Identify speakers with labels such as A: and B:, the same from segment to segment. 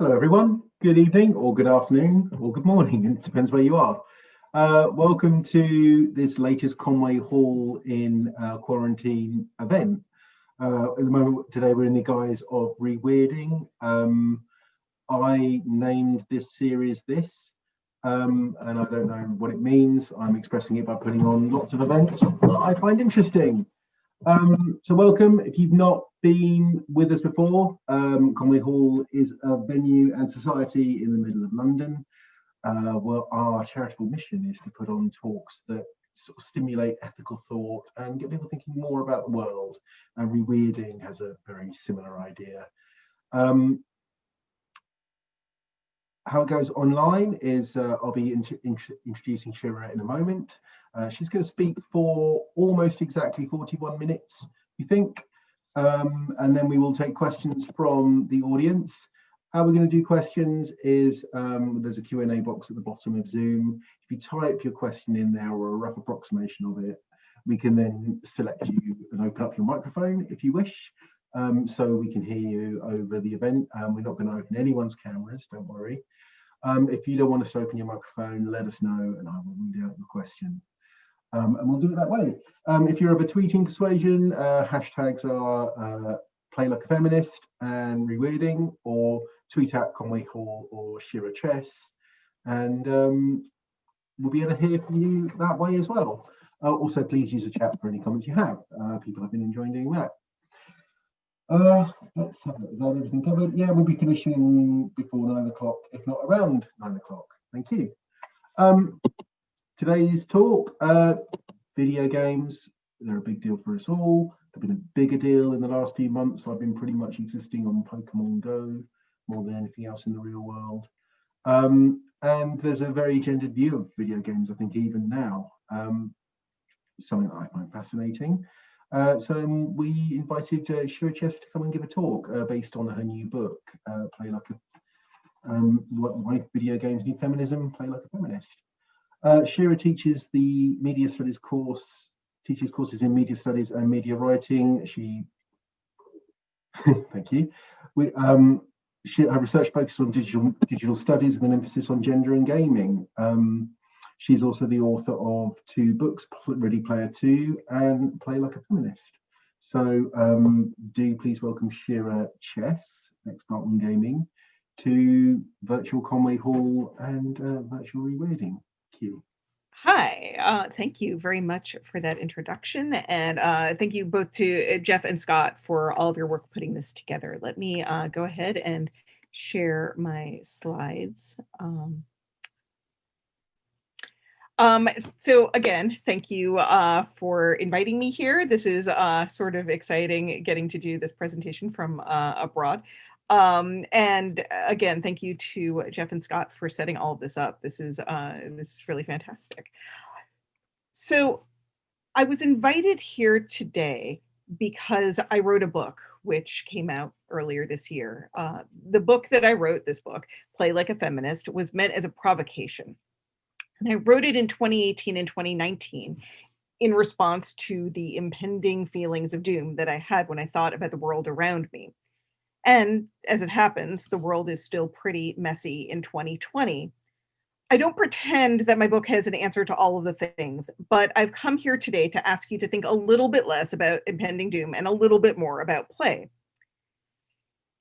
A: Hello everyone, good evening or good afternoon or good morning, it depends where you are. Welcome to this latest Conway Hall in quarantine event. At the moment today we're in the guise of Reweirding. I named this series this, and I don't know what it means. I'm expressing it by putting on lots of events that I find interesting. So welcome. If you've not been with us before, Conway Hall is a venue and society in the middle of London, where our charitable mission is to put on talks that sort of stimulate ethical thought and get people thinking more about the world. And Reweirding has a very similar idea. How it goes online is I'll be introducing Shira in a moment. She's going to speak for almost exactly 41 minutes, we think, and then we will take questions from the audience. How we're going to do questions is there's a Q&A box at the bottom of Zoom. If you type your question in there or a rough approximation of it, we can then select you and open up your microphone if you wish, so we can hear you over the event. We're not going to open anyone's cameras, don't worry. If you don't want us to open your microphone, let us know and I will read out your question. And we'll do it that way. If you're of a tweeting persuasion, hashtags are Play Like a Feminist and Reweirding, or tweet at Conway Hall or Shira Chess, and we'll be able to hear from you that way as well. Also, please use the chat for any comments you have. People have been enjoying doing that. Let's have a look. Is that everything covered? Yeah, we'll be finishing before 9 o'clock, if not around 9 o'clock. Thank you. Today's talk, video games, they're a big deal for us all. They've been a bigger deal in the last few months. I've been pretty much existing on Pokemon Go more than anything else in the real world. And there's a very gendered view of video games, I think, even now. Something that I find fascinating. So we invited Shira Chess to come and give a talk based on her new book, Play Like a Why Video Games Need Feminism, Play Like a Feminist. Shira teaches the media studies course, teaches courses in media studies and media writing. She, thank you. Her research focuses on digital studies with an emphasis on gender and gaming. She's also the author of 2 books, Ready Player 2 and Play Like a Feminist. So do please welcome Shira Chess, expert in gaming, to virtual Conway Hall and virtual Reweirding. Thank you.
B: Hi, thank you very much for that introduction, and thank you both to Jeff and Scott for all of your work putting this together. Let me go ahead and share my slides. So again, thank you for inviting me here. This is sort of exciting getting to do this presentation from abroad. And again, thank you to Jeff and Scott for setting all of this up. This is really fantastic. So I was invited here today because I wrote a book which came out earlier this year. The book that I wrote, this book, Play Like a Feminist, was meant as a provocation. And I wrote it in 2018 and 2019 in response to the impending feelings of doom that I had when I thought about the world around me. And as it happens, the world is still pretty messy in 2020. I don't pretend that my book has an answer to all of the things, but I've come here today to ask you to think a little bit less about impending doom and a little bit more about play.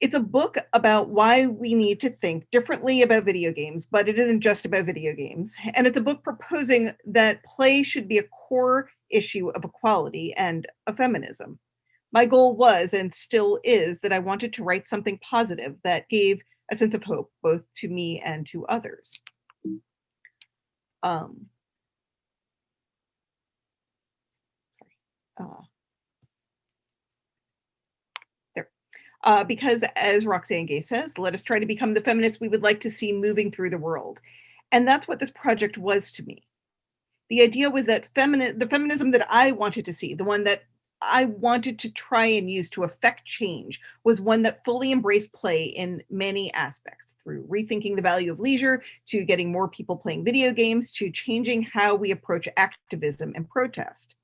B: It's a book about why we need to think differently about video games, but it isn't just about video games. And it's a book proposing that play should be a core issue of equality and of feminism. My goal was, and still is, that I wanted to write something positive that gave a sense of hope, both to me and to others. Because as Roxane Gay says, let us try to become the feminists we would like to see moving through the world. And that's what this project was to me. The idea was that the feminism that I wanted to see, the one that I wanted to try and use to affect change, was one that fully embraced play in many aspects, through rethinking the value of leisure, to getting more people playing video games, to changing how we approach activism and protest.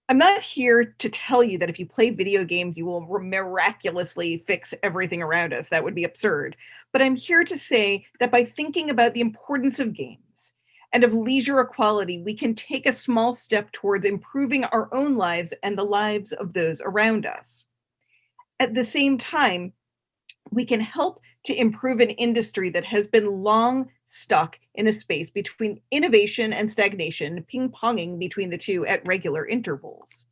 B: I'm not here to tell you that if you play video games, you will miraculously fix everything around us. That would be absurd. But I'm here to say that by thinking about the importance of games and of leisure equality, we can take a small step towards improving our own lives and the lives of those around us. At the same time, we can help to improve an industry that has been long stuck in a space between innovation and stagnation, ping-ponging between the two at regular intervals.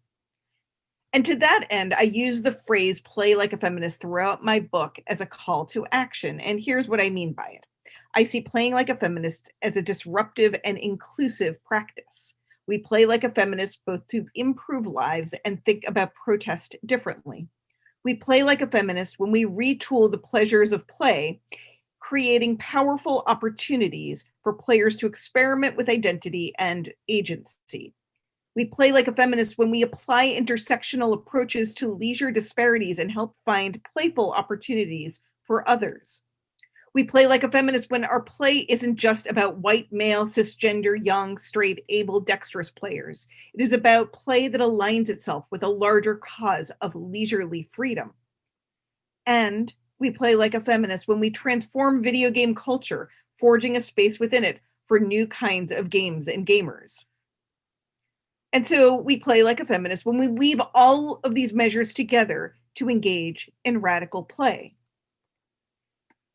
B: And to that end, I use the phrase play like a feminist throughout my book as a call to action. And here's what I mean by it. I see playing like a feminist as a disruptive and inclusive practice. We play like a feminist both to improve lives and think about protest differently. We play like a feminist when we retool the pleasures of play, creating powerful opportunities for players to experiment with identity and agency. We play like a feminist when we apply intersectional approaches to leisure disparities and help find playful opportunities for others. We play like a feminist when our play isn't just about white, male, cisgender, young, straight, able, dexterous players. It is about play that aligns itself with a larger cause of leisurely freedom. And we play like a feminist when we transform video game culture, forging a space within it for new kinds of games and gamers. And so we play like a feminist when we weave all of these measures together to engage in radical play.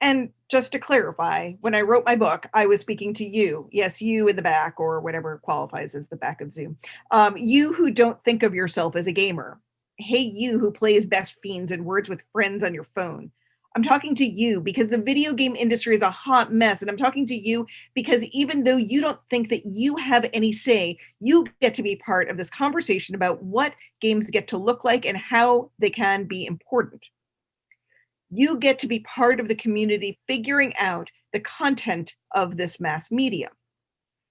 B: And just to clarify, when I wrote my book, I was speaking to you. Yes, you in the back, or whatever qualifies as the back of Zoom. You who don't think of yourself as a gamer. Hey, you who plays Best Fiends and Words with Friends on your phone. I'm talking to you because the video game industry is a hot mess. And I'm talking to you because even though you don't think that you have any say, you get to be part of this conversation about what games get to look like and how they can be important. You get to be part of the community figuring out the content of this mass media.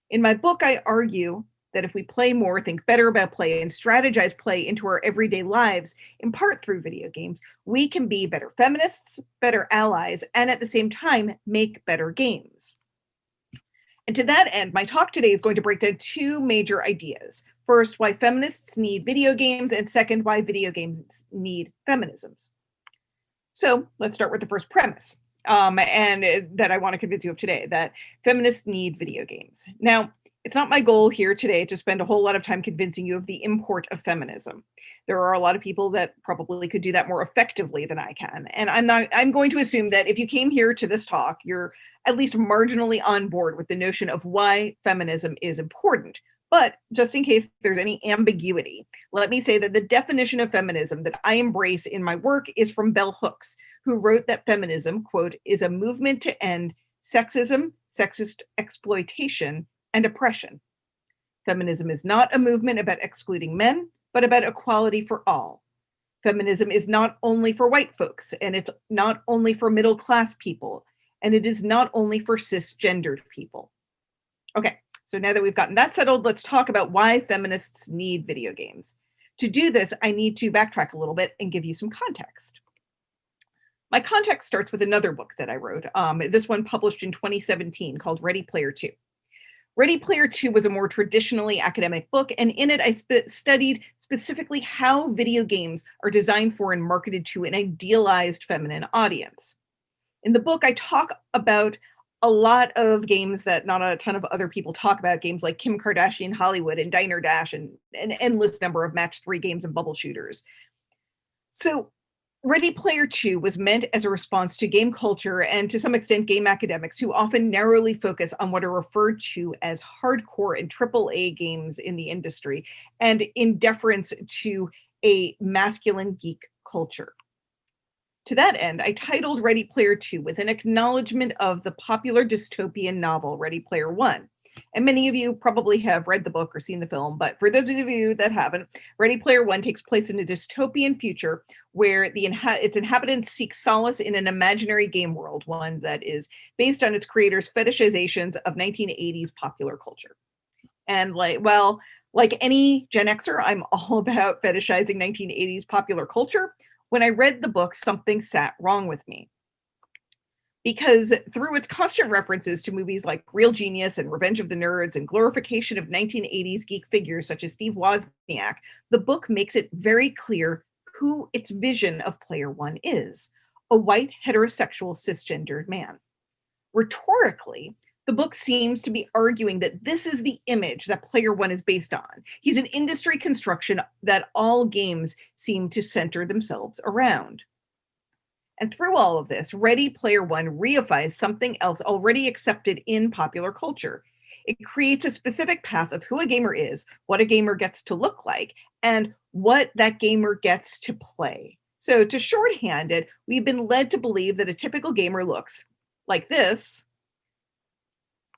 B: In my book, I argue that if we play more, think better about play, and strategize play into our everyday lives, in part through video games, we can be better feminists, better allies, and at the same time, make better games. And to that end, my talk today is going to break down two major ideas. First, why feminists need video games, and second, why video games need feminisms. So let's start with the first premise, and that I want to convince you of today, that feminists need video games. Now, it's not my goal here today to spend a whole lot of time convincing you of the import of feminism. There are a lot of people that probably could do that more effectively than I can. And I'm going to assume that if you came here to this talk, you're at least marginally on board with the notion of why feminism is important. But just in case there's any ambiguity, let me say that the definition of feminism that I embrace in my work is from Bell Hooks, who wrote that feminism, quote, is a movement to end sexism, sexist exploitation, and oppression. Feminism is not a movement about excluding men, but about equality for all. Feminism is not only for white folks, and it's not only for middle-class people, and it is not only for cisgendered people. Okay. So now that we've gotten that settled, let's talk about why feminists need video games. To do this, I need to backtrack a little bit and give you some context. My context starts with another book that I wrote, this one published in 2017 called Ready Player 2. Ready Player 2 was a more traditionally academic book, and in it I studied specifically how video games are designed for and marketed to an idealized feminine audience. In the book, I talk about a lot of games that not a ton of other people talk about, games like Kim Kardashian Hollywood and Diner Dash and an endless number of match 3 games and bubble shooters. So Ready Player 2 was meant as a response to game culture and to some extent game academics who often narrowly focus on what are referred to as hardcore and AAA games in the industry, and in deference to a masculine geek culture. To that end, I titled Ready Player 2 with an acknowledgement of the popular dystopian novel Ready Player 1. And many of you probably have read the book or seen the film, but for those of you that haven't, Ready Player 1 takes place in a dystopian future where its inhabitants seek solace in an imaginary game world, one that is based on its creators' fetishizations of 1980s popular culture. And like any Gen Xer, I'm all about fetishizing 1980s popular culture. When I read the book, something sat wrong with me. because through its constant references to movies like Real Genius and Revenge of the Nerds and glorification of 1980s geek figures such as Steve Wozniak, the book makes it very clear who its vision of Player One is: a white, heterosexual, cisgendered man. Rhetorically, the book seems to be arguing that this is the image that Player One is based on. He's an industry construction that all games seem to center themselves around. And through all of this, Ready Player One reifies something else already accepted in popular culture. It creates a specific path of who a gamer is, what a gamer gets to look like, and what that gamer gets to play. So to shorthand it, we've been led to believe that a typical gamer looks like this,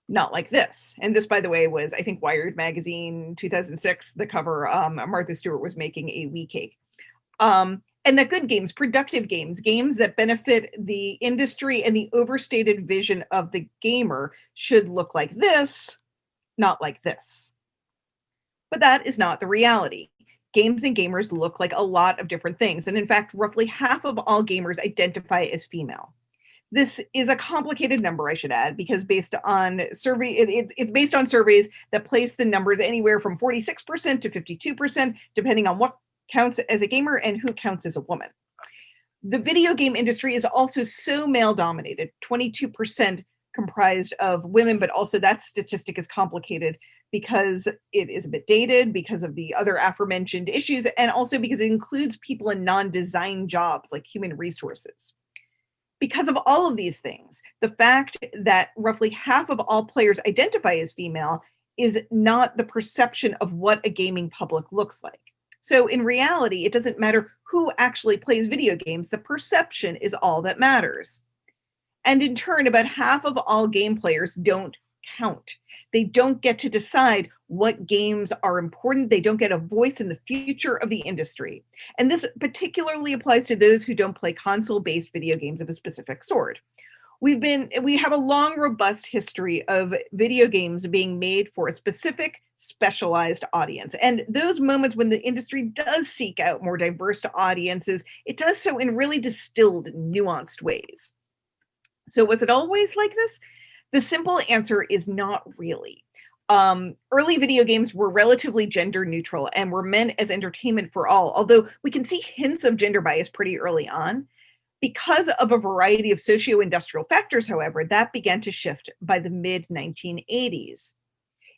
B: not like this. And this, by the way, was, I think, Wired magazine, 2006, the cover. Martha Stewart was making a wee cake. And that good games, productive games, games that benefit the industry and the overstated vision of the gamer should look like this, not like this. But that is not the reality. Games and gamers look like a lot of different things. And in fact, roughly half of all gamers identify as female. This is a complicated number, I should add, because based on it's based on surveys that place the numbers anywhere from 46% to 52%, depending on what counts as a gamer and who counts as a woman. The video game industry is also so male dominated, 22% comprised of women, but also that statistic is complicated because it is a bit dated, because of the other aforementioned issues, and also because it includes people in non-design jobs like human resources. Because of all of these things, the fact that roughly half of all players identify as female is not the perception of what a gaming public looks like. So in reality, it doesn't matter who actually plays video games, the perception is all that matters. And in turn, about half of all game players don't count. They don't get to decide what games are important. They don't get a voice in the future of the industry. And this particularly applies to those who don't play console-based video games of a specific sort. We have a long, robust history of video games being made for a specific, specialized audience. And those moments when the industry does seek out more diverse audiences, it does so in really distilled, nuanced ways. So was it always like this? The simple answer is not really. Early video games were relatively gender neutral and were meant as entertainment for all, although we can see hints of gender bias pretty early on. Because of a variety of socio-industrial factors, however, that began to shift by the mid-1980s.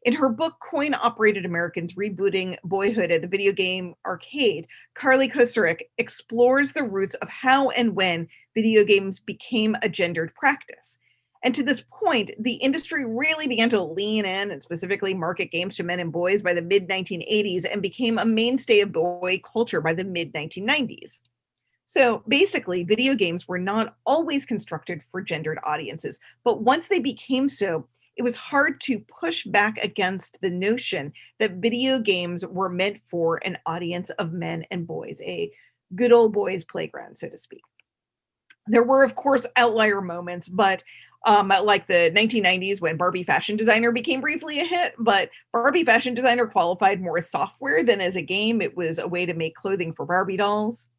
B: In her book, Coin-Operated Americans Rebooting Boyhood at the Video Game Arcade, Carly Kosarik explores the roots of how and when video games became a gendered practice. And to this point, the industry really began to lean in and specifically market games to men and boys by the mid-1980s and became a mainstay of boy culture by the mid-1990s. So basically, video games were not always constructed for gendered audiences, but once they became so, it was hard to push back against the notion that video games were meant for an audience of men and boys, a good old boys playground, so to speak. There were, of course, outlier moments, but like the 1990s when Barbie Fashion Designer became briefly a hit, but Barbie Fashion Designer qualified more as software than as a game. It was a way to make clothing for Barbie dolls.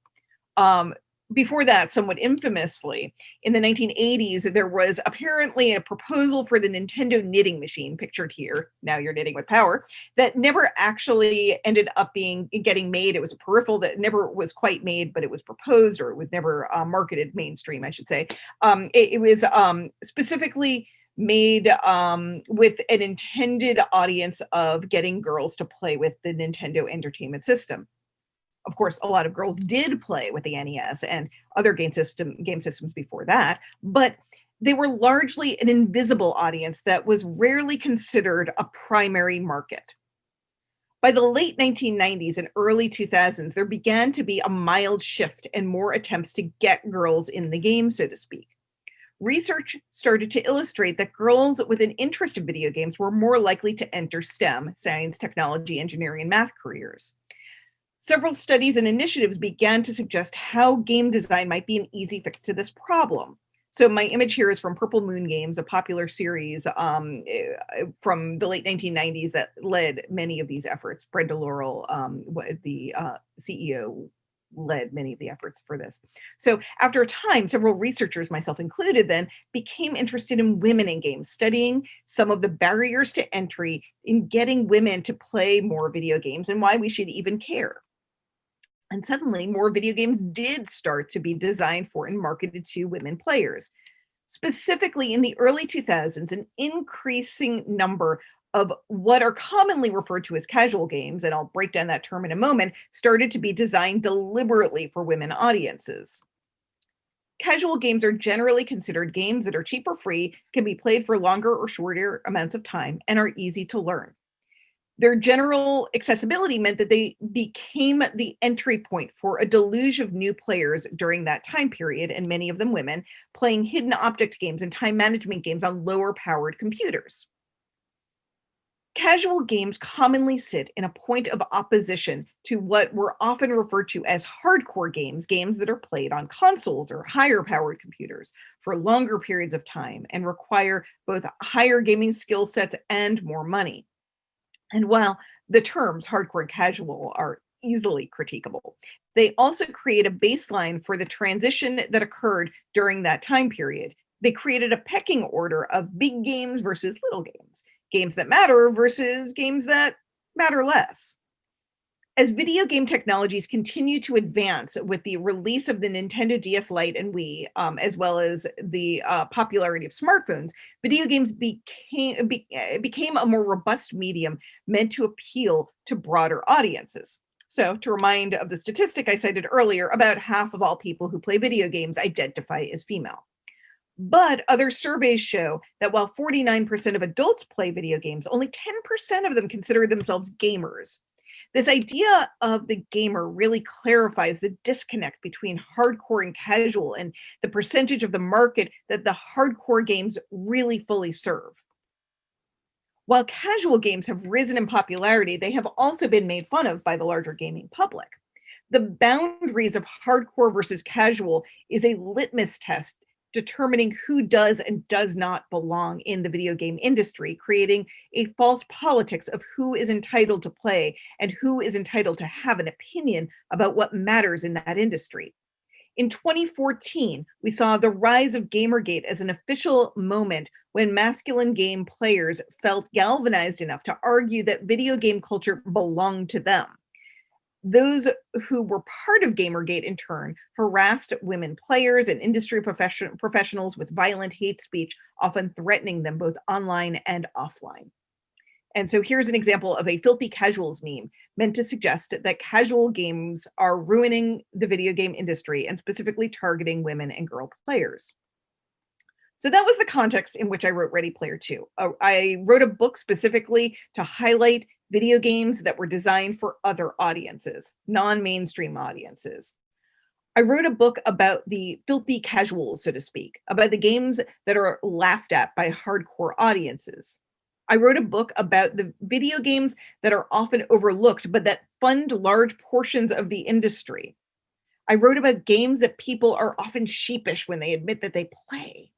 B: Before that, somewhat infamously, in the 1980s, there was apparently a proposal for the Nintendo knitting machine, pictured here, now you're knitting with power, that never actually ended up getting made. It was a peripheral that never was quite made, but it was proposed, or it was never marketed mainstream, I should say. It was specifically made with an intended audience of getting girls to play with the Nintendo Entertainment System. Of course, a lot of girls did play with the NES and other game systems before that, but they were largely an invisible audience that was rarely considered a primary market. By the late 1990s and early 2000s, there began to be a mild shift and more attempts to get girls in the game, so to speak. Research started to illustrate that girls with an interest in video games were more likely to enter STEM, science, technology, engineering, and math careers. Several studies and initiatives began to suggest how game design might be an easy fix to this problem. So my image here is from Purple Moon Games, a popular series from the late 1990s that led many of these efforts. Brenda Laurel, the CEO, led many of the efforts for this. So after a time, several researchers, myself included then, became interested in women in games, studying some of the barriers to entry in getting women to play more video games and why we should even care. And suddenly more video games did start to be designed for and marketed to women players. Specifically in the early 2000s, an increasing number of what are commonly referred to as casual games, and I'll break down that term in a moment, started to be designed deliberately for women audiences. Casual games are generally considered games that are cheap or free, can be played for longer or shorter amounts of time, and are easy to learn. Their general accessibility meant that they became the entry point for a deluge of new players during that time period, and many of them women, playing hidden object games and time management games on lower powered computers. Casual games commonly sit in a point of opposition to what were often referred to as hardcore games, games that are played on consoles or higher powered computers for longer periods of time and require both higher gaming skill sets and more money. And while the terms hardcore and casual are easily critiquable, they also create a baseline for the transition that occurred during that time period. They created a pecking order of big games versus little games, games that matter versus games that matter less. As video game technologies continue to advance with the release of the Nintendo DS Lite and Wii, as well as the popularity of smartphones, video games became a more robust medium meant to appeal to broader audiences. So, to remind of the statistic I cited earlier, about half of all people who play video games identify as female. But other surveys show that while 49% of adults play video games, only 10% of them consider themselves gamers. This idea of the gamer really clarifies the disconnect between hardcore and casual and the percentage of the market that the hardcore games really fully serve. While casual games have risen in popularity, they have also been made fun of by the larger gaming public. The boundaries of hardcore versus casual is a litmus test determining who does and does not belong in the video game industry, creating a false politics of who is entitled to play and who is entitled to have an opinion about what matters in that industry. In 2014, we saw the rise of Gamergate as an official moment when masculine game players felt galvanized enough to argue that video game culture belonged to them. Those who were part of Gamergate, in turn, harassed women players and industry professionals with violent hate speech, often threatening them both online and offline. And so here's an example of a filthy casuals meme meant to suggest that casual games are ruining the video game industry and specifically targeting women and girl players. So that was the context in which I wrote Ready Player 2. I wrote a book specifically to highlight video games that were designed for other audiences, non-mainstream audiences. I wrote a book about the filthy casuals, so to speak, about the games that are laughed at by hardcore audiences. I wrote a book about the video games that are often overlooked, but that fund large portions of the industry. I wrote about games that people are often sheepish when they admit that they play.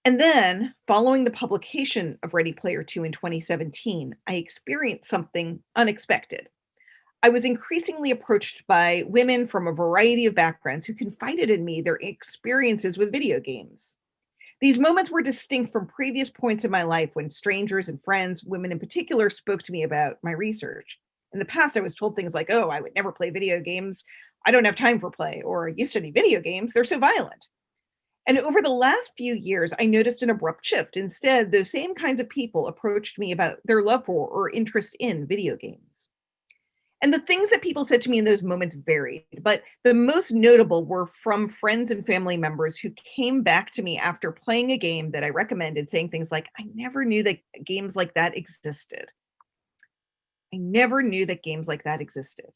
B: And then, following the publication of Ready Player 2 in 2017, I experienced something unexpected. I was increasingly approached by women from a variety of backgrounds who confided in me their experiences with video games. These moments were distinct from previous points in my life when strangers and friends, women in particular, spoke to me about my research. In the past, I was told things like, oh, I would never play video games. I don't have time for play. Or you study video games, they're so violent. And over the last few years, I noticed an abrupt shift. Instead, those same kinds of people approached me about their love for or interest in video games. And the things that people said to me in those moments varied, but the most notable were from friends and family members who came back to me after playing a game that I recommended, saying things like, I never knew that games like that existed. I never knew that games like that existed.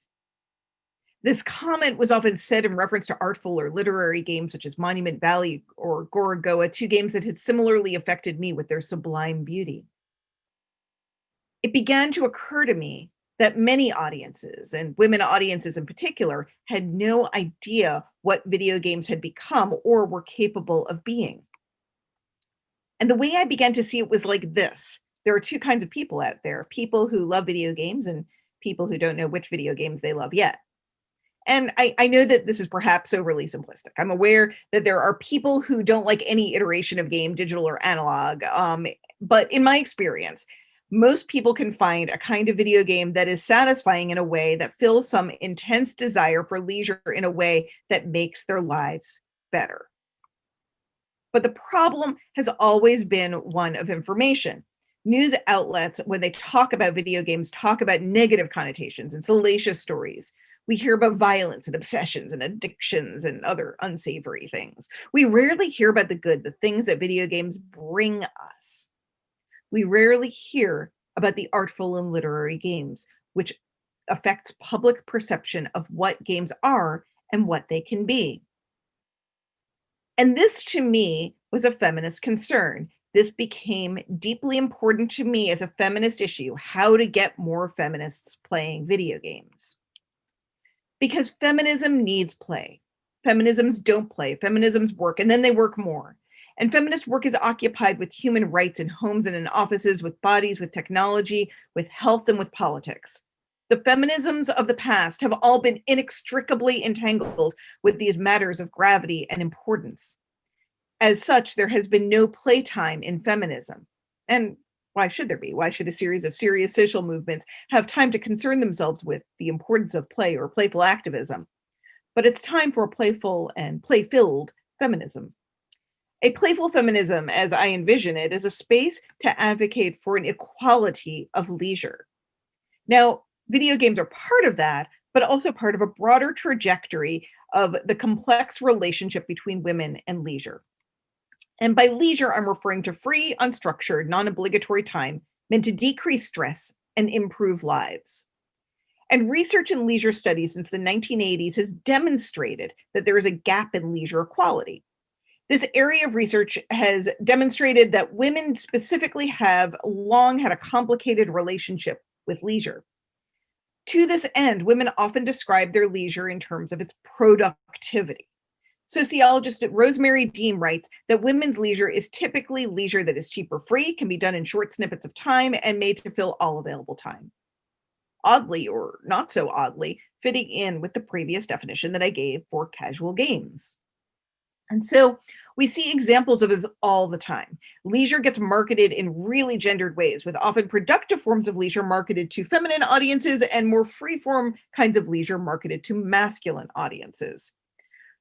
B: This comment was often said in reference to artful or literary games such as Monument Valley or Gorogoa, two games that had similarly affected me with their sublime beauty. It began to occur to me that many audiences, and women audiences in particular, had no idea what video games had become or were capable of being. And the way I began to see it was like this. There are two kinds of people out there, people who love video games and people who don't know which video games they love yet. And I know that this is perhaps overly simplistic. I'm aware that there are people who don't like any iteration of game, digital or analog. But in my experience, most people can find a kind of video game that is satisfying in a way that fills some intense desire for leisure in a way that makes their lives better. But the problem has always been one of information. News outlets, when they talk about video games, talk about negative connotations and salacious stories. We hear about violence and obsessions and addictions and other unsavory things. We rarely hear about the good, the things that video games bring us. We rarely hear about the artful and literary games, which affects public perception of what games are and what they can be. And this, to me, was a feminist concern. This became deeply important to me as a feminist issue, how to get more feminists playing video games. Because feminism needs play. Feminisms don't play. Feminisms work, and then they work more. And feminist work is occupied with human rights in homes and in offices, with bodies, with technology, with health, and with politics. The feminisms of the past have all been inextricably entangled with these matters of gravity and importance. As such, there has been no playtime in feminism. And why should there be? Why should a series of serious social movements have time to concern themselves with the importance of play or playful activism? But it's time for playful and play-filled feminism. A playful feminism, as I envision it, is a space to advocate for an equality of leisure. Now, video games are part of that, but also part of a broader trajectory of the complex relationship between women and leisure. And by leisure, I'm referring to free, unstructured, non-obligatory time meant to decrease stress and improve lives. And research in leisure studies since the 1980s has demonstrated that there is a gap in leisure equality. This area of research has demonstrated that women specifically have long had a complicated relationship with leisure. To this end, women often describe their leisure in terms of its productivity. Sociologist Rosemary Dean writes that women's leisure is typically leisure that is cheap or free, can be done in short snippets of time, and made to fill all available time. Oddly, or not so oddly, fitting in with the previous definition that I gave for casual games. And so we see examples of this all the time. Leisure gets marketed in really gendered ways, with often productive forms of leisure marketed to feminine audiences and more free-form kinds of leisure marketed to masculine audiences.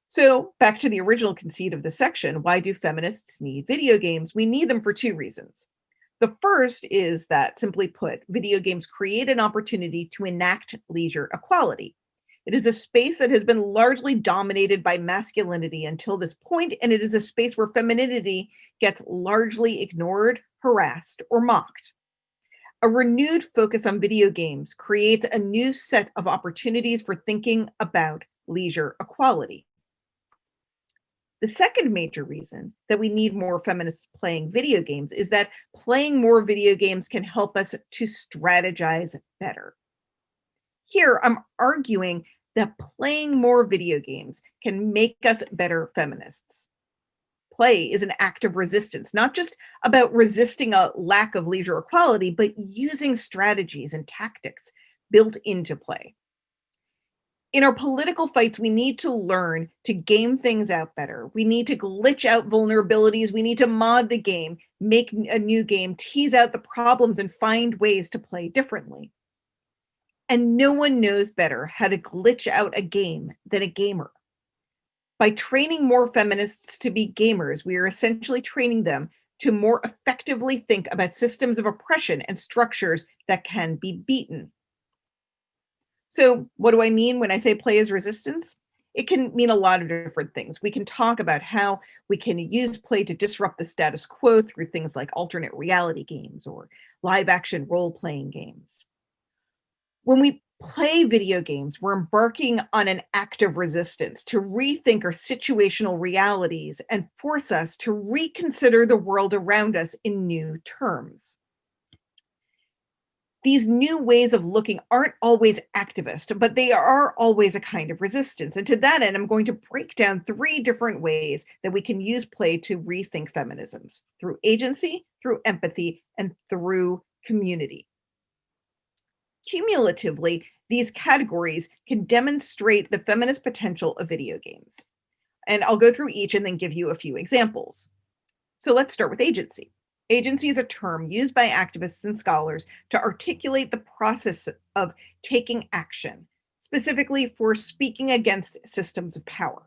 B: So back to the original conceit of the section, why do feminists need video games? We need them for two reasons. The first is that, simply put, video games create an opportunity to enact leisure equality. It is a space that has been largely dominated by masculinity until this point, and it is a space where femininity gets largely ignored, harassed, or mocked. A renewed focus on video games creates a new set of opportunities for thinking about leisure equality. The second major reason that we need more feminists playing video games is that playing more video games can help us to strategize better. Here, I'm arguing that playing more video games can make us better feminists. Play is an act of resistance, not just about resisting a lack of leisure equality, but using strategies and tactics built into play. In our political fights, we need to learn to game things out better. We need to glitch out vulnerabilities. We need to mod the game, make a new game, tease out the problems, and find ways to play differently. And no one knows better how to glitch out a game than a gamer. By training more feminists to be gamers, we are essentially training them to more effectively think about systems of oppression and structures that can be beaten. So what do I mean when I say play is resistance? It can mean a lot of different things. We can talk about how we can use play to disrupt the status quo through things like alternate reality games or live action role-playing games. When we play video games, we're embarking on an act of resistance to rethink our situational realities and force us to reconsider the world around us in new terms. These new ways of looking aren't always activist, but they are always a kind of resistance. And to that end, I'm going to break down 3 different ways that we can use play to rethink feminisms: through agency, through empathy, and through community. Cumulatively, These categories can demonstrate the feminist potential of video games. And I'll go through each and then give you a few examples. So let's start with agency. Agency is a term used by activists and scholars to articulate the process of taking action, specifically for speaking against systems of power.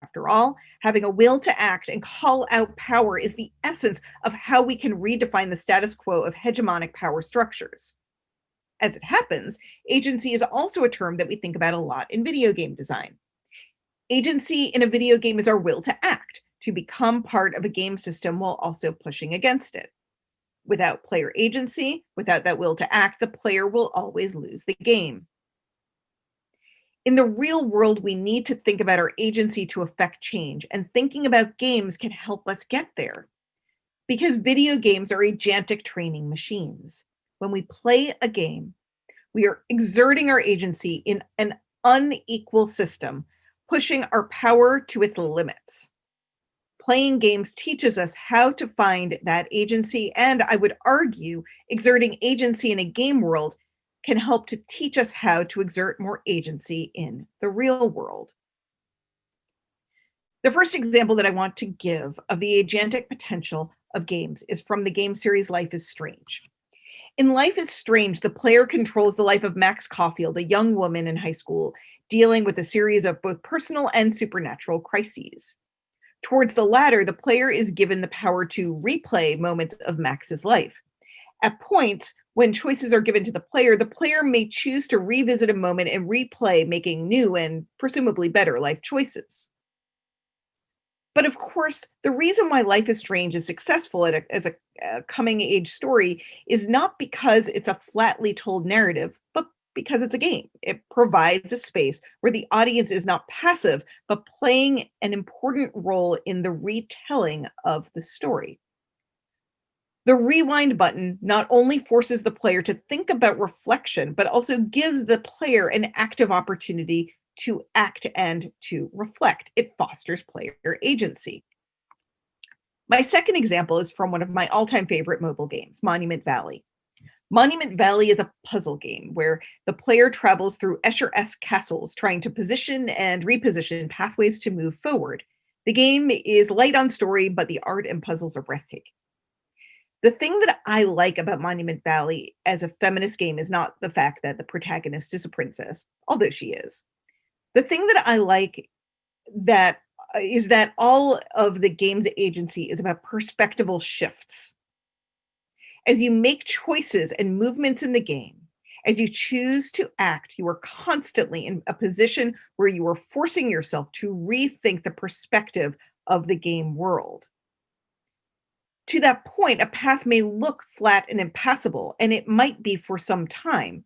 B: After all, having a will to act and call out power is the essence of how we can redefine the status quo of hegemonic power structures. As it happens, agency is also a term that we think about a lot in video game design. Agency in a video game is our will to act, to become part of a game system while also pushing against it. Without player agency, without that will to act, the player will always lose the game. In the real world, we need to think about our agency to affect change, and thinking about games can help us get there. Because video games are agentic training machines. When we play a game, we are exerting our agency in an unequal system, pushing our power to its limits. Playing games teaches us how to find that agency, and I would argue exerting agency in a game world can help to teach us how to exert more agency in the real world. The first example that I want to give of the agentic potential of games is from the game series Life is Strange. In Life is Strange, the player controls the life of Max Caulfield, a young woman in high school, dealing with a series of both personal and supernatural crises. Towards the latter, the player is given the power to replay moments of Max's life. At points, when choices are given to the player may choose to revisit a moment and replay, making new and presumably better life choices. But of course, the reason why Life is Strange is successful as a coming-age story is not because it's a flatly told narrative, but because it's a game. It provides a space where the audience is not passive, but playing an important role in the retelling of the story. The rewind button not only forces the player to think about reflection, but also gives the player an active opportunity to act and to reflect. It fosters player agency. My second example is from one of my all-time favorite mobile games, Monument Valley. Monument Valley is a puzzle game where the player travels through Escher-esque castles, trying to position and reposition pathways to move forward. The game is light on story, but the art and puzzles are breathtaking. The thing that I like about Monument Valley as a feminist game is not the fact that the protagonist is a princess, although she is. The thing that I like is that all of the game's agency is about perspectival shifts. As you make choices and movements in the game, as you choose to act, you are constantly in a position where you are forcing yourself to rethink the perspective of the game world. To that point, a path may look flat and impassable, and it might be for some time.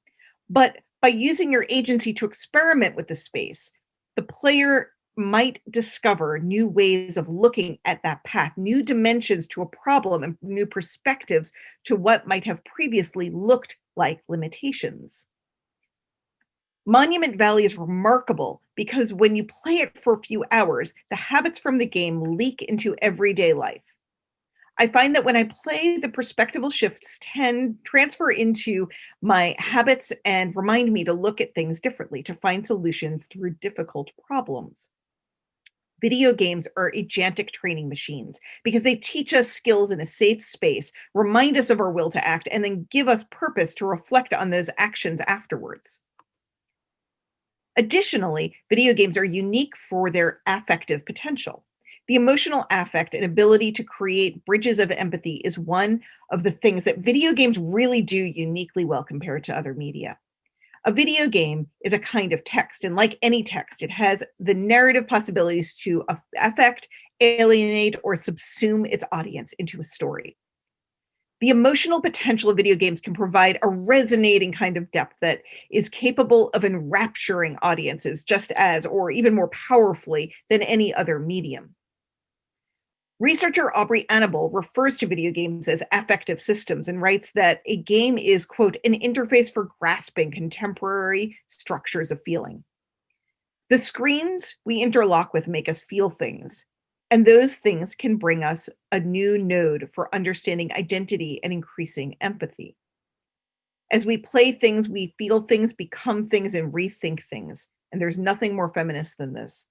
B: But by using your agency to experiment with the space, the player might discover new ways of looking at that path, new dimensions to a problem, and new perspectives to what might have previously looked like limitations. Monument Valley is remarkable because when you play it for a few hours, the habits from the game leak into everyday life. I find that when I play, the perspectival shifts transfer into my habits and remind me to look at things differently, to find solutions through difficult problems. Video games are agentic training machines because they teach us skills in a safe space, remind us of our will to act, and then give us purpose to reflect on those actions afterwards. Additionally, video games are unique for their affective potential. The emotional affect and ability to create bridges of empathy is one of the things that video games really do uniquely well compared to other media. A video game is a kind of text, and like any text, it has the narrative possibilities to affect, alienate, or subsume its audience into a story. The emotional potential of video games can provide a resonating kind of depth that is capable of enrapturing audiences just as, or even more powerfully than any other medium. Researcher Aubrey Annable refers to video games as affective systems and writes that a game is, quote, an interface for grasping contemporary structures of feeling. The screens we interlock with make us feel things, and those things can bring us a new node for understanding identity and increasing empathy. As we play things, we feel things, become things, and rethink things. And there's nothing more feminist than this.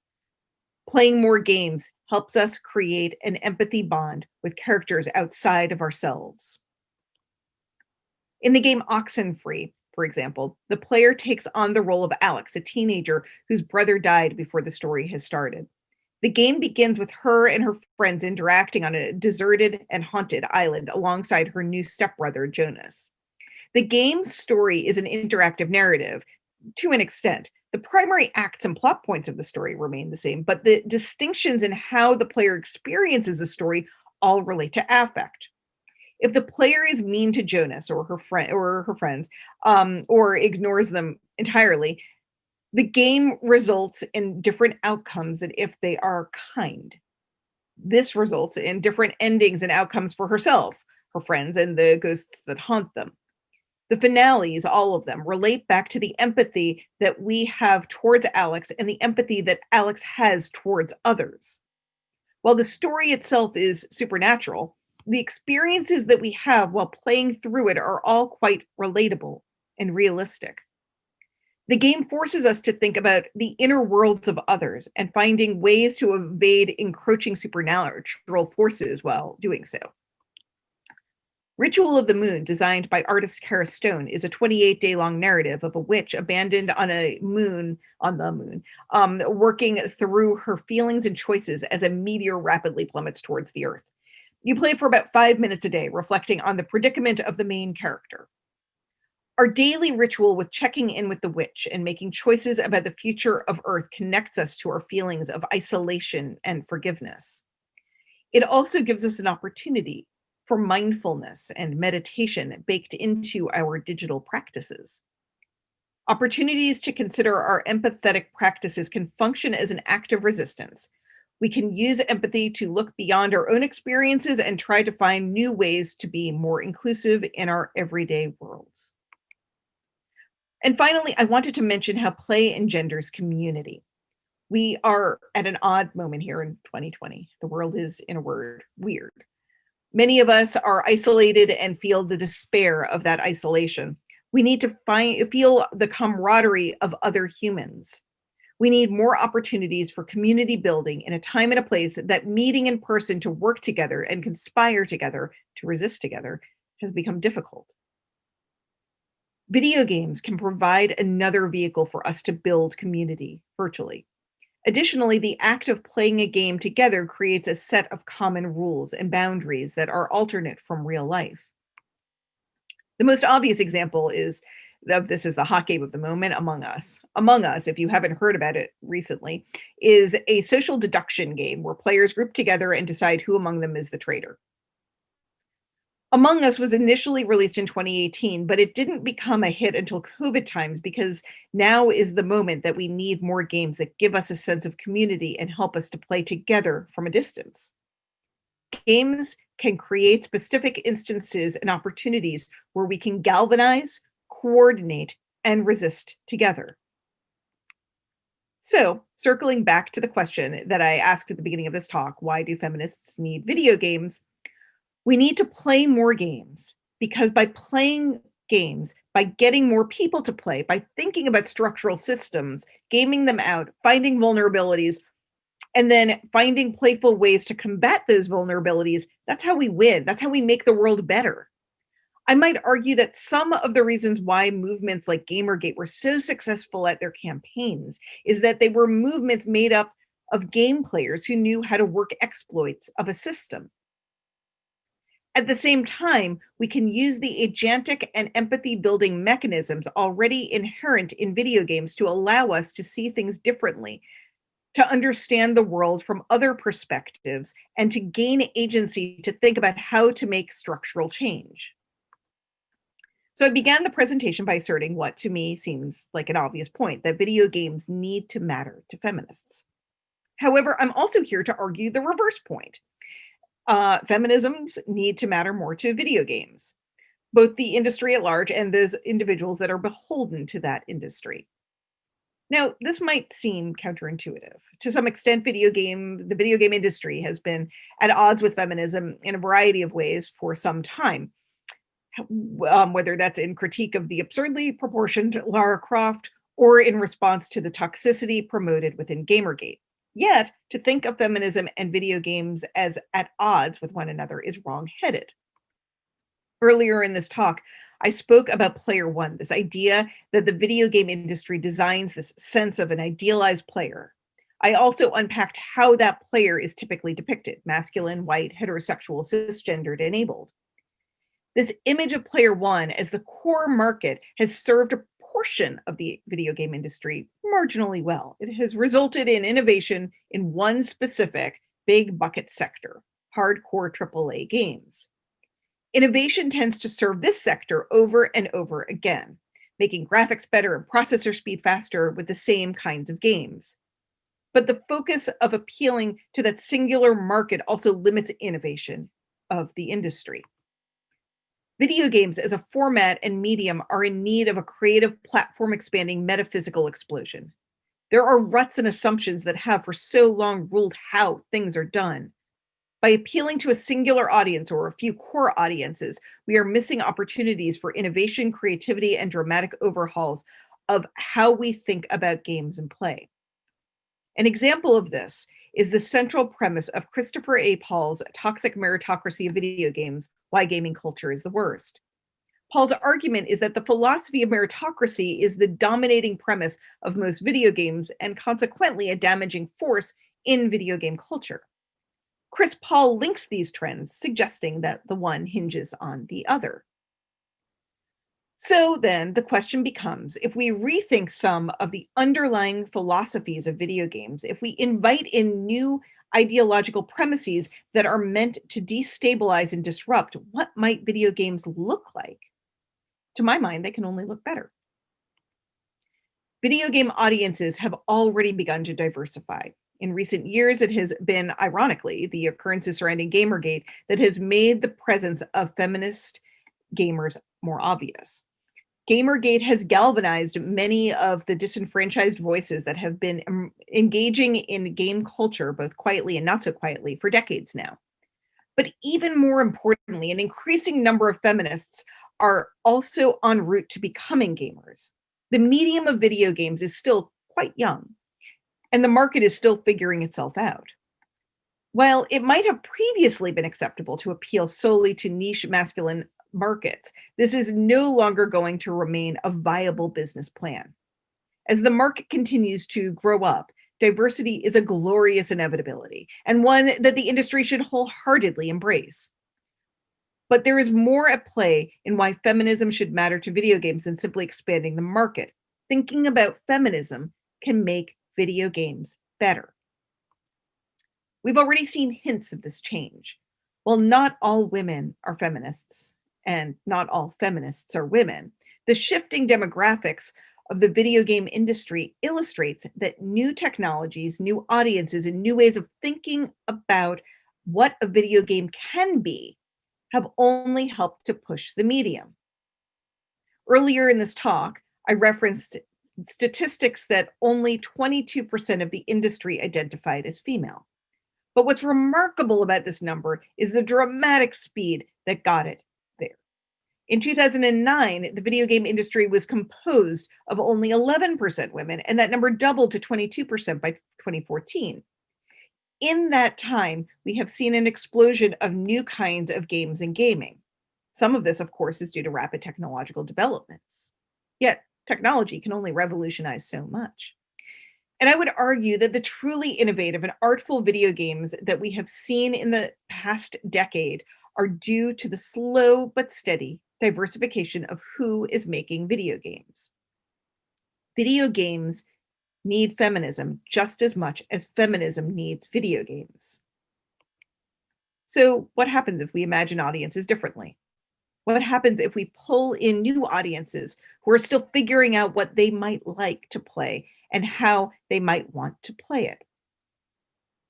B: Playing more games helps us create an empathy bond with characters outside of ourselves. In the game Oxenfree, for example, the player takes on the role of Alex, a teenager whose brother died before the story has started. The game begins with her and her friends interacting on a deserted and haunted island alongside her new stepbrother, Jonas. The game's story is an interactive narrative to an extent. The primary acts and plot points of the story remain the same, but the distinctions in how the player experiences the story all relate to affect. If the player is mean to Jonas or her friends, or ignores them entirely, the game results in different outcomes than if they are kind. This results in different endings and outcomes for herself, her friends, and the ghosts that haunt them. The finales, all of them, relate back to the empathy that we have towards Alex and the empathy that Alex has towards others. While the story itself is supernatural, the experiences that we have while playing through it are all quite relatable and realistic. The game forces us to think about the inner worlds of others and finding ways to evade encroaching supernatural forces while doing so. Ritual of the Moon, designed by artist Kara Stone, is a 28-day-long narrative of a witch abandoned on the moon, working through her feelings and choices as a meteor rapidly plummets towards the Earth. You play for about 5 minutes a day, reflecting on the predicament of the main character. Our daily ritual with checking in with the witch and making choices about the future of Earth connects us to our feelings of isolation and forgiveness. It also gives us an opportunity for mindfulness and meditation baked into our digital practices. Opportunities to consider our empathetic practices can function as an act of resistance. We can use empathy to look beyond our own experiences and try to find new ways to be more inclusive in our everyday worlds. And finally, I wanted to mention how play engenders community. We are at an odd moment here in 2020. The world is, in a word, weird. Many of us are isolated and feel the despair of that isolation. We need to feel the camaraderie of other humans. We need more opportunities for community building in a time and a place that meeting in person to work together and conspire together to resist together has become difficult. Video games can provide another vehicle for us to build community virtually. Additionally, the act of playing a game together creates a set of common rules and boundaries that are alternate from real life. The most obvious example of this is the hot game of the moment, Among Us. Among Us, if you haven't heard about it recently, is a social deduction game where players group together and decide who among them is the traitor. Among Us was initially released in 2018, but it didn't become a hit until COVID times because now is the moment that we need more games that give us a sense of community and help us to play together from a distance. Games can create specific instances and opportunities where we can galvanize, coordinate, and resist together. So, circling back to the question that I asked at the beginning of this talk, why do feminists need video games? We need to play more games because by playing games, by getting more people to play, by thinking about structural systems, gaming them out, finding vulnerabilities, and then finding playful ways to combat those vulnerabilities, that's how we win. That's how we make the world better. I might argue that some of the reasons why movements like Gamergate were so successful at their campaigns is that they were movements made up of game players who knew how to work exploits of a system. At the same time, we can use the agentic and empathy building mechanisms already inherent in video games to allow us to see things differently, to understand the world from other perspectives, and to gain agency to think about how to make structural change. So I began the presentation by asserting what to me seems like an obvious point, that video games need to matter to feminists. However, I'm also here to argue the reverse point. Feminisms need to matter more to video games, both the industry at large and those individuals that are beholden to that industry. Now, this might seem counterintuitive. To some extent, the video game industry has been at odds with feminism in a variety of ways for some time. whether that's in critique of the absurdly proportioned Lara Croft or in response to the toxicity promoted within Gamergate. Yet, to think of feminism and video games as at odds with one another is wrong-headed. Earlier in this talk, I spoke about player one, this idea that the video game industry designs this sense of an idealized player. I also unpacked how that player is typically depicted: masculine, white, heterosexual, cisgendered, enabled. This image of player one as the core market has served a portion of the video game industry marginally well. It has resulted in innovation in one specific big bucket sector: hardcore AAA games. Innovation tends to serve this sector over and over again, making graphics better and processor speed faster with the same kinds of games. But the focus of appealing to that singular market also limits innovation of the industry. Video games as a format and medium are in need of a creative, platform-expanding metaphysical explosion. There are ruts and assumptions that have for so long ruled how things are done. By appealing to a singular audience or a few core audiences, we are missing opportunities for innovation, creativity, and dramatic overhauls of how we think about games and play. An example of this is the central premise of Christopher A. Paul's Toxic Meritocracy of Video Games: Why Gaming Culture is the Worst. Paul's argument is that the philosophy of meritocracy is the dominating premise of most video games and consequently a damaging force in video game culture. Chris Paul links these trends, suggesting that the one hinges on the other. So then the question becomes, if we rethink some of the underlying philosophies of video games, if we invite in new ideological premises that are meant to destabilize and disrupt, what might video games look like? To my mind, they can only look better. Video game audiences have already begun to diversify. In recent years, it has been, ironically, the occurrences surrounding Gamergate that has made the presence of feminist gamers more obvious. Gamergate has galvanized many of the disenfranchised voices that have been engaging in game culture, both quietly and not so quietly, for decades now. But even more importantly, an increasing number of feminists are also en route to becoming gamers. The medium of video games is still quite young, and the market is still figuring itself out. While it might have previously been acceptable to appeal solely to niche masculine markets, this is no longer going to remain a viable business plan. As the market continues to grow up, diversity is a glorious inevitability, and one that the industry should wholeheartedly embrace. But there is more at play in why feminism should matter to video games than simply expanding the market. Thinking about feminism can make video games better. We've already seen hints of this change. While not all women are feminists, and not all feminists are women, the shifting demographics of the video game industry illustrates that new technologies, new audiences, and new ways of thinking about what a video game can be have only helped to push the medium. Earlier in this talk, I referenced statistics that only 22% of the industry identified as female. But what's remarkable about this number is the dramatic speed that got it there. In 2009, the video game industry was composed of only 11% women, and that number doubled to 22% by 2014. In that time, we have seen an explosion of new kinds of games and gaming. Some of this, of course, is due to rapid technological developments. Yet, technology can only revolutionize so much. And I would argue that the truly innovative and artful video games that we have seen in the past decade are due to the slow but steady diversification of who is making video games. Video games need feminism just as much as feminism needs video games. So what happens if we imagine audiences differently? What happens if we pull in new audiences who are still figuring out what they might like to play and how they might want to play it?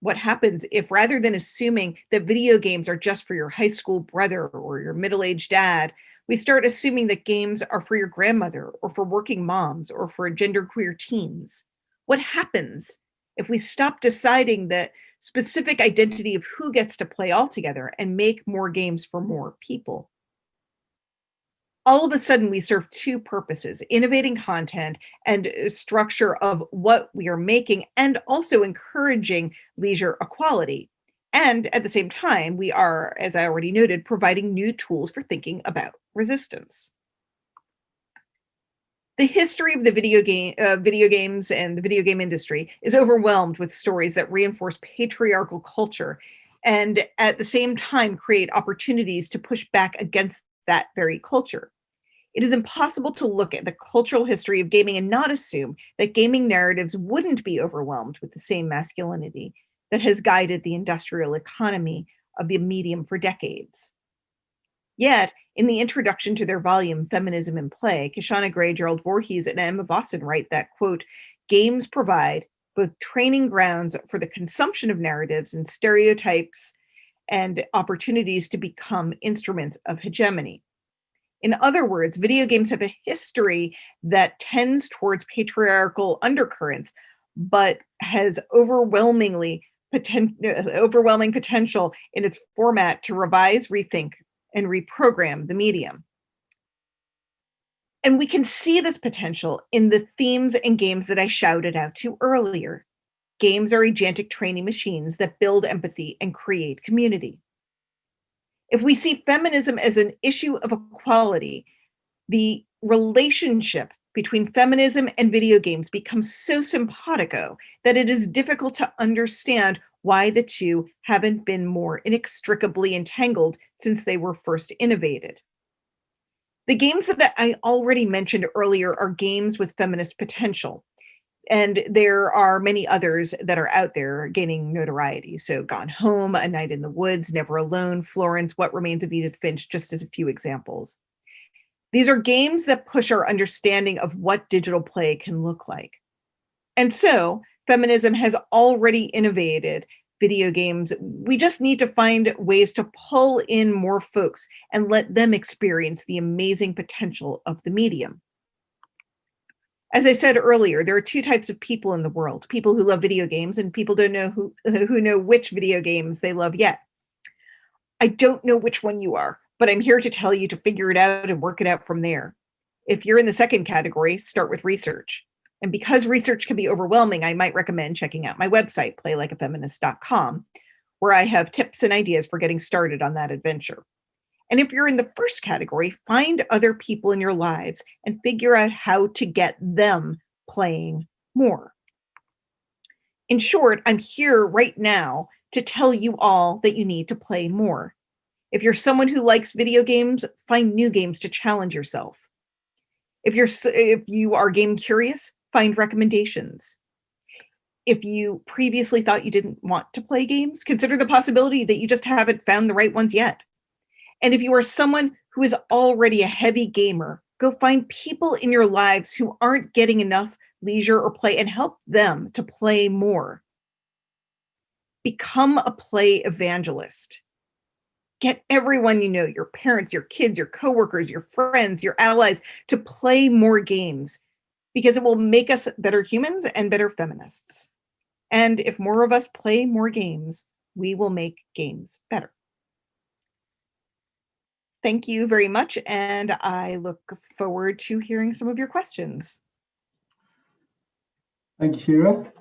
B: What happens if, rather than assuming that video games are just for your high school brother or your middle-aged dad, we start assuming that games are for your grandmother or for working moms or for genderqueer teens? What happens if we stop deciding the specific identity of who gets to play altogether and make more games for more people? all of a sudden we serve two purposes: innovating content and structure of what we are making, and also encouraging leisure equality. And at the same time, we are, as I already noted, providing new tools for thinking about resistance. The history of the video games and the video game industry is overwhelmed with stories that reinforce patriarchal culture and at the same time create opportunities to push back against that very culture. It is impossible to look at the cultural history of gaming and not assume that gaming narratives wouldn't be overwhelmed with the same masculinity that has guided the industrial economy of the medium for decades. Yet, in the introduction to their volume, Feminism in Play, Kishana Gray, Gerald Voorhees, and Emma Boston write that, quote, games provide both training grounds for the consumption of narratives and stereotypes and opportunities to become instruments of hegemony. In other words, video games have a history that tends towards patriarchal undercurrents, but has overwhelming potential in its format to revise, rethink, and reprogram the medium. And we can see this potential in the themes and games that I shouted out to earlier. Games are agentic training machines that build empathy and create community. If we see feminism as an issue of equality, the relationship between feminism and video games becomes so simpatico that it is difficult to understand why the two haven't been more inextricably entangled since they were first innovated. The games that I already mentioned earlier are games with feminist potential, and there are many others that are out there gaining notoriety. So Gone Home, A Night in the Woods, Never Alone, Florence, What Remains of Edith Finch, just as a few examples. These are games that push our understanding of what digital play can look like. And so feminism has already innovated video games. We just need to find ways to pull in more folks and let them experience the amazing potential of the medium. As I said earlier, there are two types of people in the world: people who love video games and people who know which video games they love yet. I don't know which one you are, but I'm here to tell you to figure it out and work it out from there. If you're in the second category, start with research. And because research can be overwhelming, I might recommend checking out my website, playlikeafeminist.com, where I have tips and ideas for getting started on that adventure. And if you're in the first category, find other people in your lives and figure out how to get them playing more. In short, I'm here right now to tell you all that you need to play more. If you're someone who likes video games, find new games to challenge yourself. If you are game curious, find recommendations. If you previously thought you didn't want to play games, consider the possibility that you just haven't found the right ones yet. And if you are someone who is already a heavy gamer, go find people in your lives who aren't getting enough leisure or play and help them to play more. Become a play evangelist. Get everyone you know, your parents, your kids, your coworkers, your friends, your allies, to play more games, because it will make us better humans and better feminists. And if more of us play more games, we will make games better. Thank you very much, and I look forward to hearing some of your questions.
A: Thank you, Shira.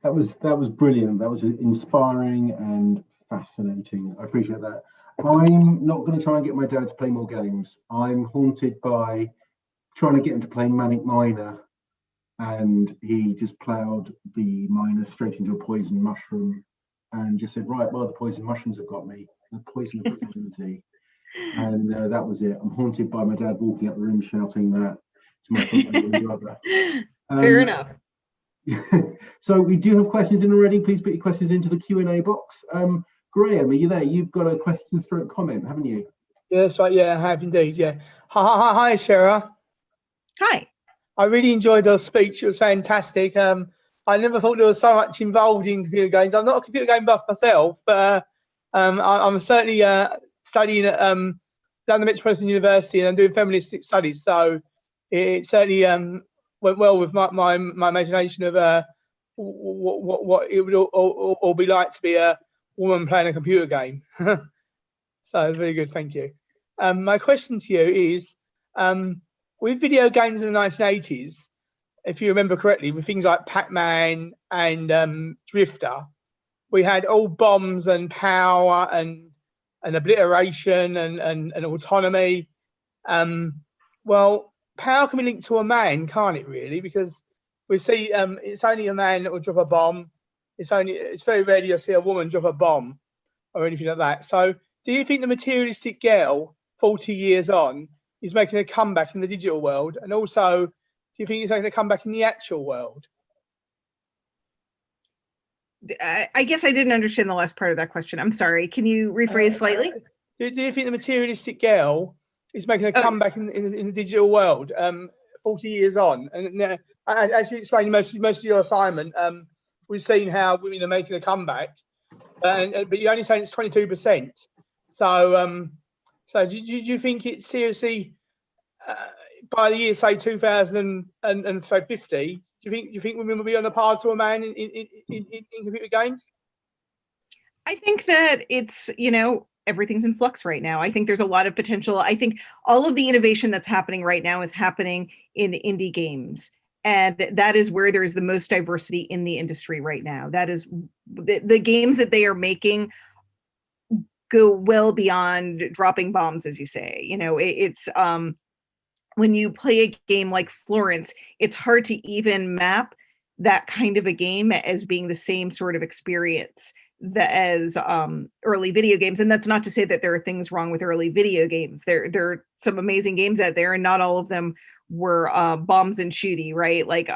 A: That was brilliant. That was inspiring and fascinating. I appreciate that. I'm not going to try and get my dad to play more games. I'm haunted by trying to get him to play Manic Miner, and he just ploughed the miner straight into a poison mushroom and just said, right, well, the poison mushrooms have got me. The poison of opportunity. And that was it. I'm haunted by my dad walking up the room shouting that to my front brother.
B: Fair enough.
A: So we do have questions in already. Please put your questions into the Q&A box. Graham, are you there? You've got a question through a comment, haven't you?
C: Yeah, that's right. Yeah, I have indeed. Yeah. Hi, Shira.
B: Hi.
C: I really enjoyed the speech. It was fantastic. I never thought there was so much involved in computer games. I'm not a computer game buff myself, but I'm certainly studying at London Metropolitan University, and I'm doing feminist studies. So it certainly went well with my imagination of what it would all be like to be a woman playing a computer game. So very good, thank you. My question to you is, with video games in the 1980s, if you remember correctly, with things like Pac-Man and Drifter, we had all bombs and power and obliteration and autonomy. Well, power can be linked to a man, can't it, really? Because we see it's only a man that will drop a bomb. It's very rarely you'll see a woman drop a bomb or anything like that. So do you think the materialistic girl 40 years on is making a comeback in the digital world? And also, do you think it's making a comeback in the actual world?
B: I guess I didn't understand the last part of that question. I'm sorry. Can you rephrase slightly?
C: Do you think the materialistic girl is making a comeback in the digital world 40 years on? And as you explained most of your assignment, we've seen how women are making a comeback, but you're only saying it's 22%. So do you think it's seriously by the year, say 2050? Do you think women will be on the par to a man in computer games?
B: I think that it's, everything's in flux right now. I think there's a lot of potential. I think all of the innovation that's happening right now is happening in indie games. And that is where there's the most diversity in the industry right now. That is the games that they are making go well beyond dropping bombs, as you say. It's when you play a game like Florence, it's hard to even map that kind of a game as being the same sort of experience as early video games. And that's not to say that there are things wrong with early video games. There are some amazing games out there, and not all of them were bombs and shooty, right? Like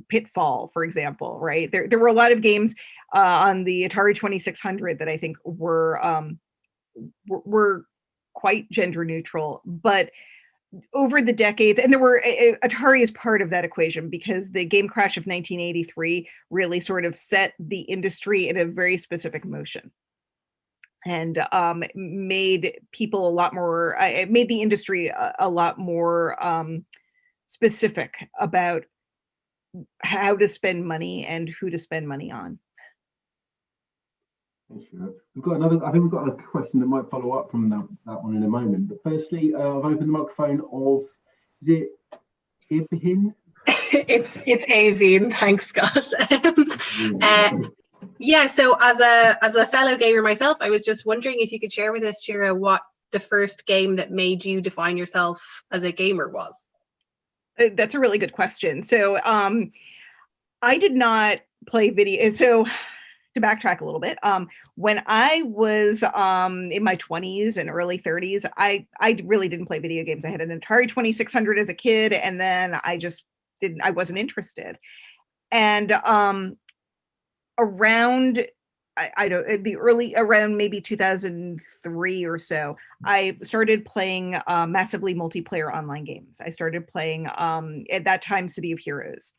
B: Pitfall, for example, right? There were a lot of games on the Atari 2600 that I think were quite gender neutral, but over the decades, and Atari is part of that equation, because the game crash of 1983 really sort of set the industry in a very specific motion, and made people a lot more, it made the industry a lot more specific about how to spend money and who to spend money on.
A: Sure. I think we've got a question that might follow up from that one in a moment. But firstly, I've opened the microphone of, is it Ibhin?
D: It's Aveen. Thanks, Scott. Yeah. So as a fellow gamer myself, I was just wondering if you could share with us, Shira, what the first game that made you define yourself as a gamer was.
B: That's a really good question. So I did not play video. So to backtrack a little bit, when I was in my 20s and early 30s, I really didn't play video games. I had an Atari 2600 as a kid, and then I wasn't interested. And around maybe 2003 or so, I started playing massively multiplayer online games. I started playing at that time City of Heroes.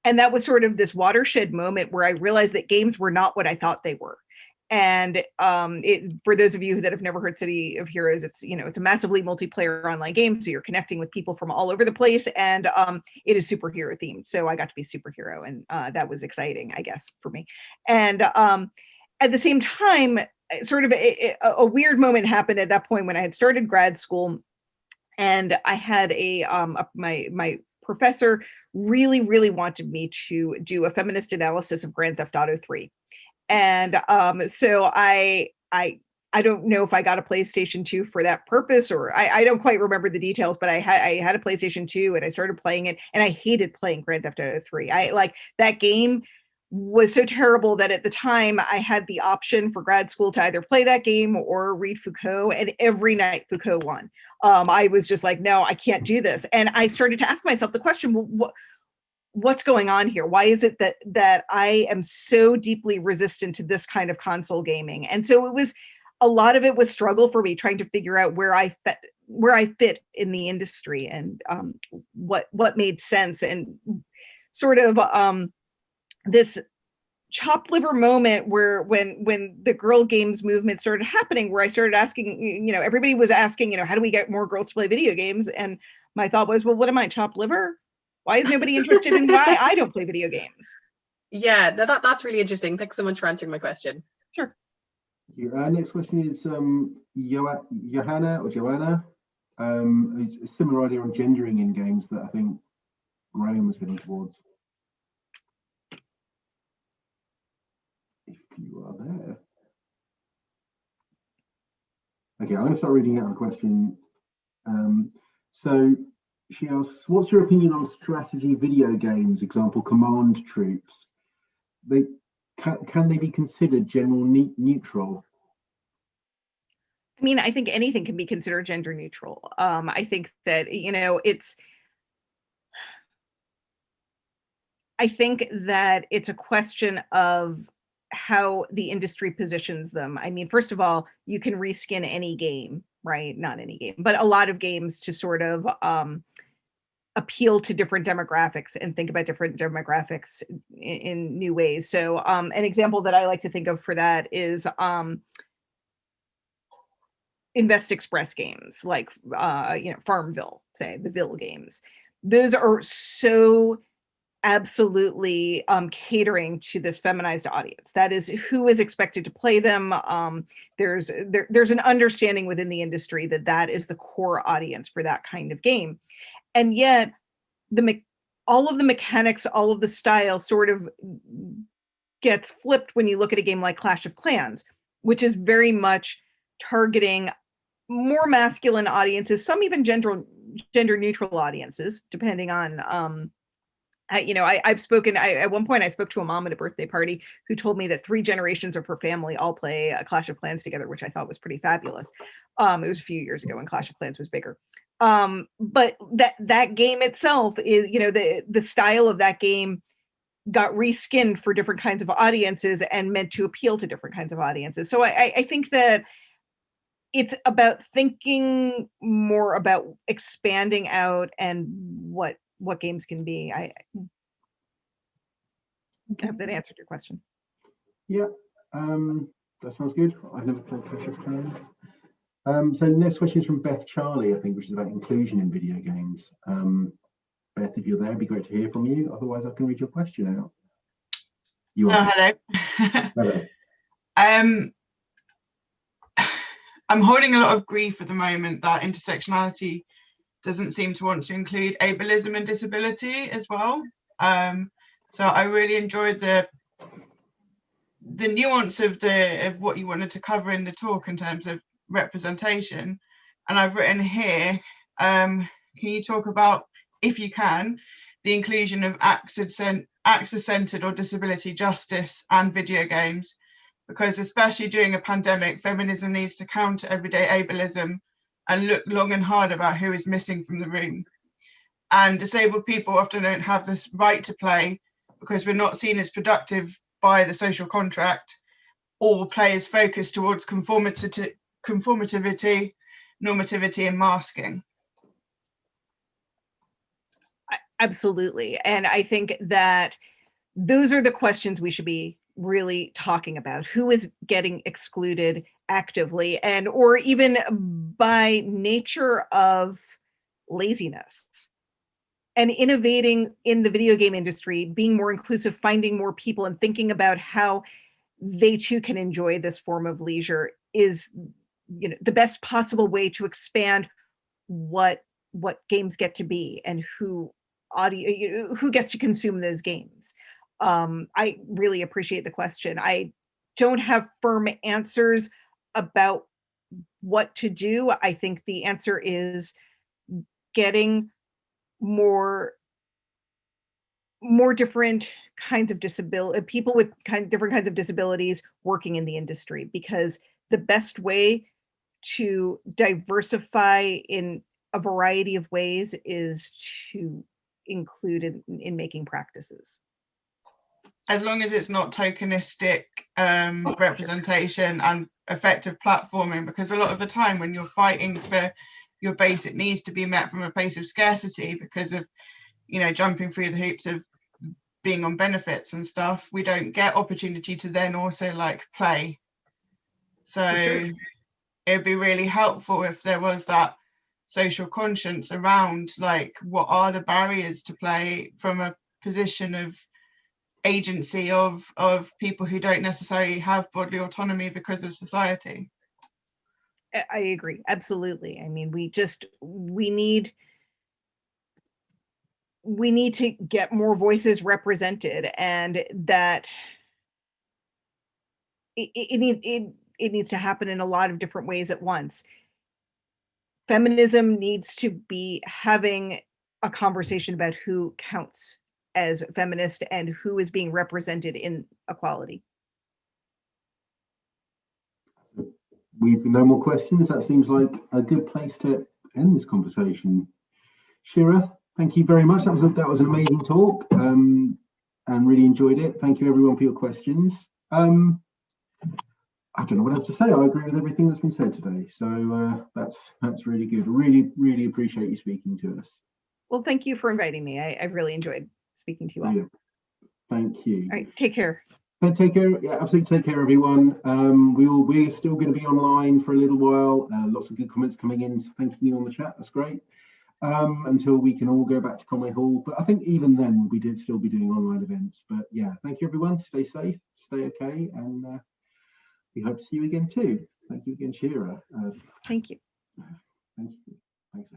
B: And that was sort of this watershed moment where I realized that games were not what I thought they were. And for those of you that have never heard City of Heroes, it's a massively multiplayer online game. So you're connecting with people from all over the place, and it is superhero themed. So I got to be a superhero, and that was exciting, I guess, for me. And at the same time, sort of a weird moment happened at that point when I had started grad school, and I had my professor really, really wanted me to do a feminist analysis of Grand Theft Auto 3. And so I don't know if I got a PlayStation 2 for that purpose, or I don't quite remember the details, but I had a PlayStation 2 and I started playing it, and I hated playing Grand Theft Auto 3. That game was so terrible that at the time I had the option for grad school to either play that game or read Foucault, and every night Foucault won. I was just like, no, I can't do this. And I started to ask myself the question, well, what's going on here? Why is it that I am so deeply resistant to this kind of console gaming? And so a lot of it was struggle for me, trying to figure out where I fit in the industry, and what made sense, and sort of this chopped liver moment where when the girl games movement started happening, where I started asking, everybody was asking, how do we get more girls to play video games? And my thought was, well, what am I, chopped liver? Why is nobody interested in why I don't play video games?
D: Yeah, no, that's really interesting. Thanks so much for answering my question.
B: Sure.
A: Next question is Johanna or Joanna. It's a similar idea on gendering in games that I think Graham was heading towards. If you are there. Okay, I'm going to start reading out the question. So she asks, what's your opinion on strategy video games, example, Command Troops? Can they be considered general neutral?
B: I mean, I think anything can be considered gender neutral. I think that, I think that it's a question of how the industry positions them. I mean, first of all, you can reskin any game, right? Not any game, but a lot of games to sort of appeal to different demographics and think about different demographics in new ways. So an example that I like to think of for that is Invest Express games, like Farmville, say the Ville games. Those are so absolutely catering to this feminized audience. That is who is expected to play them. There's an understanding within the industry that that is the core audience for that kind of game, and yet all of the mechanics, all of the style sort of gets flipped when you look at a game like Clash of Clans, which is very much targeting more masculine audiences, some even gender neutral audiences, depending on I've spoken, at one point I spoke to a mom at a birthday party who told me that 3 generations of her family all play Clash of Clans together, which I thought was pretty fabulous. It was a few years ago when Clash of Clans was bigger. But that game itself is, the style of that game got reskinned for different kinds of audiences and meant to appeal to different kinds of audiences. So I think that it's about thinking more about expanding out and what games can be. I hope that answered your question.
A: Yeah, that sounds good. I've never played Clash of Clans. So next question is from Beth Charlie, I think, which is about inclusion in video games. Beth, if you're there, it'd be great to hear from you. Otherwise, I can read your question out. You are.
E: Hello.
A: Hello.
E: I'm holding a lot of grief at the moment that intersectionality doesn't seem to want to include ableism and disability as well. So I really enjoyed the nuance of what you wanted to cover in the talk in terms of representation. And I've written here, can you talk about, if you can, the inclusion of access-centered or disability justice and video games? Because especially during a pandemic, feminism needs to counter everyday ableism and look long and hard about who is missing from the room. And disabled people often don't have this right to play because we're not seen as productive by the social contract, or play is focused towards conformativity, normativity, and masking.
B: Absolutely. And I think that those are the questions we should be really talking about. Who is getting excluded actively, and or even by nature of laziness, and innovating in the video game industry, being more inclusive, finding more people and thinking about how they too can enjoy this form of leisure is, the best possible way to expand what games get to be and who gets to consume those games. I really appreciate the question. I don't have firm answers about what to do. I think the answer is getting more different kinds of people with different kinds of disabilities working in the industry, because the best way to diversify in a variety of ways is to include in making practices.
E: As long as it's not tokenistic representation and effective platforming, because a lot of the time when you're fighting for your basic needs to be met from a place of scarcity because of, jumping through the hoops of being on benefits and stuff, we don't get opportunity to then also play. So
B: sure.
E: It'd be really helpful if there was that social conscience around what are the barriers to play from a position of agency of people who don't necessarily have bodily autonomy because of society.
B: I agree, absolutely. I mean, we need to get more voices represented, and that it needs to happen in a lot of different ways at once. Feminism needs to be having a conversation about who counts as feminist and who is being represented in equality.
A: We've no more questions. That seems like a good place to end this conversation. Shira, thank you very much. That was an amazing talk, and really enjoyed it. Thank you everyone for your questions. I don't know what else to say. I agree with everything that's been said today. So that's really good. Really appreciate you speaking to us.
B: Well, thank you for inviting me. I've really enjoyed speaking to you all.
A: Yeah. Thank you.
B: All right, take care.
A: And take care. Yeah, absolutely. Take care, everyone. We're still going to be online for a little while. Lots of good comments coming in. So thanking you on the chat. That's great. Until we can all go back to Conway Hall. But I think even then we'll still be doing online events. But yeah, thank you, everyone. Stay safe, stay okay, and we hope to see you again too. Thank you again, Shira.
B: Thank you.
A: Thank you. Thanks.